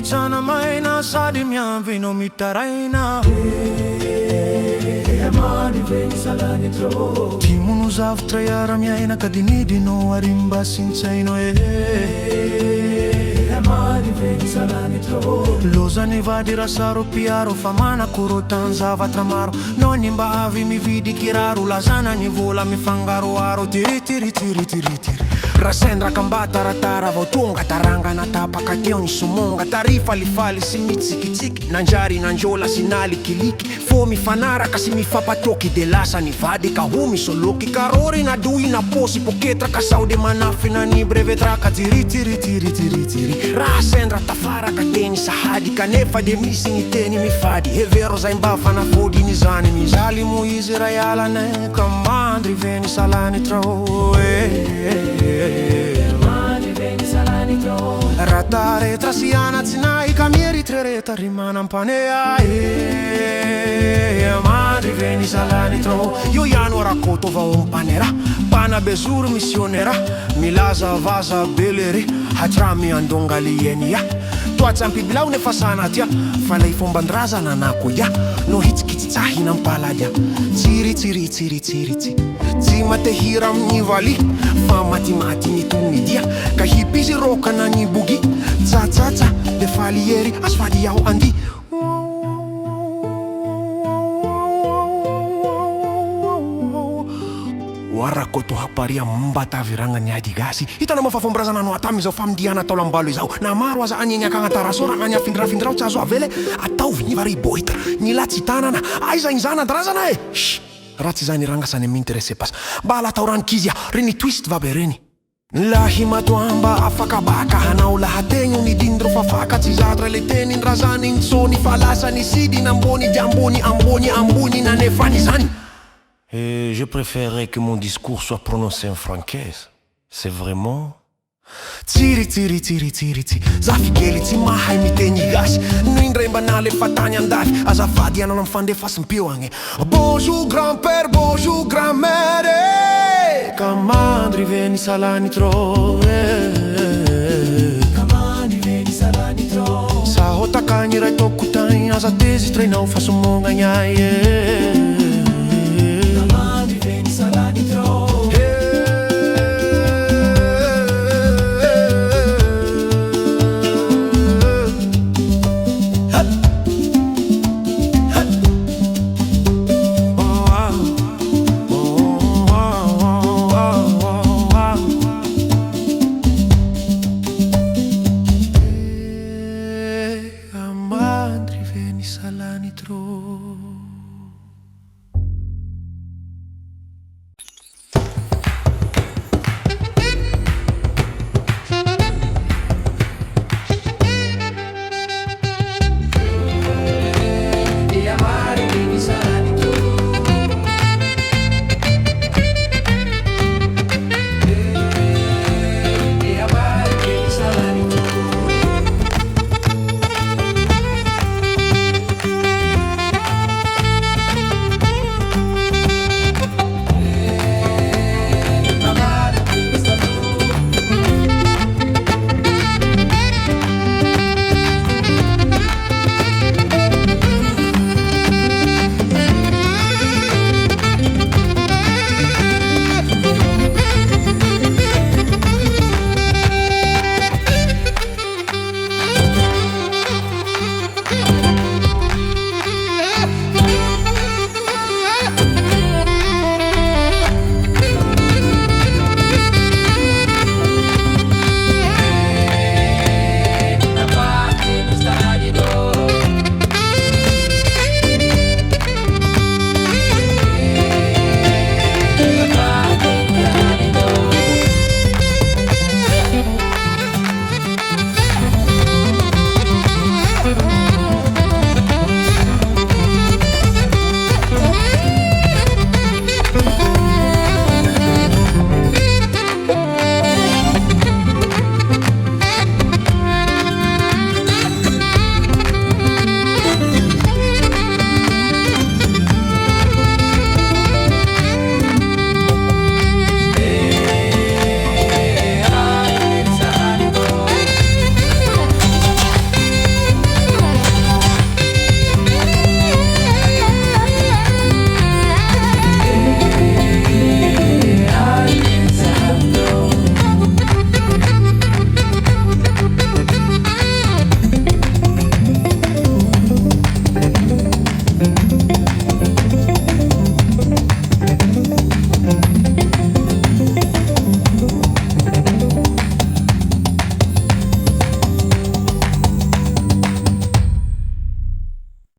mitsana maina sady miamby no mitaraina mandry ve ny salanitro timono zavatra iara-miaina ka dinidino arimba sintsaino mandry ve ny salanitro lozany vady rasaro piaro fa manakorotan zavatra maro no ny mba avy mividy kiraro lazana ny vola mifangaroaro tiritiritiritiritiri rasendra kambataratara vao tonga tarangana tapaka teo ny somonga tarifalifaly sy mitsikitsiki nanjary nanjola sy nalikiliki fo mifanaraka sy mifampatoky de lasa ny vady ka ho misoloky karory na doy na posy poketra ka saude manafina ny brevetraka tiritiritiritiritiri rasendra tafaraka teny sahady kanefa de misy ny teny mifady hevero zay mba fanafodiny zany mizaly mo izy ray alane ka mandry ve ny salanitro mandry ve ny salanitro rataretra sy anatsy nahy ka mieritrereta ry manampanea mandry ve ny salanitro io iano rakoto vao mpanera panabezuru missionera milaza vaza beleri hatrami andongalienia toatsampibilao nefa sanatia fa lay fomban-drazana nako ia no hitsikitsitsahinam-paladia tsiritsiritsiritsiritsy tsy matehira amin'ny valy fa matimaty mitonidia ka hipizy rokana ny bogi tsatsatsa de faliery asfady iaho andi warakoto haparia mbataviranga ny adigasy hitana mafafombarazana no atamy zao famdiana atao lambalo izao na maro aza any akagnatarasora any afindrafindrao tsy azo avele ataovy ny vary bohitra ny latsy tanana aiza ny zana drazana raha tsy zany rangasany m'intéressé pas mba alatao ranikizia reny twist vabe reny lahy matoamba afaka baka hanao lahategno ny dindro fafaka tsy zatra le teny ndrazany ntsony falasany sidiny ambony de ambony ambony ambony nanefany zany. Et je préférerais que mon discours soit prononcé en francaise. C'est vraiment... Tiri tiri tiri tiri tiri zafikely tsy mahay miteny gasy no indray mba nalefa tany andafy azafady anao am'fandefasim-peo agny bonjour grand-père bonjour grand-mère ka mandry ve ny salanitro ka mandry ve ny salanitro sahotakagny ray tokotagny aza tezitrainao fa somognagny ay mandry ve ny salanitro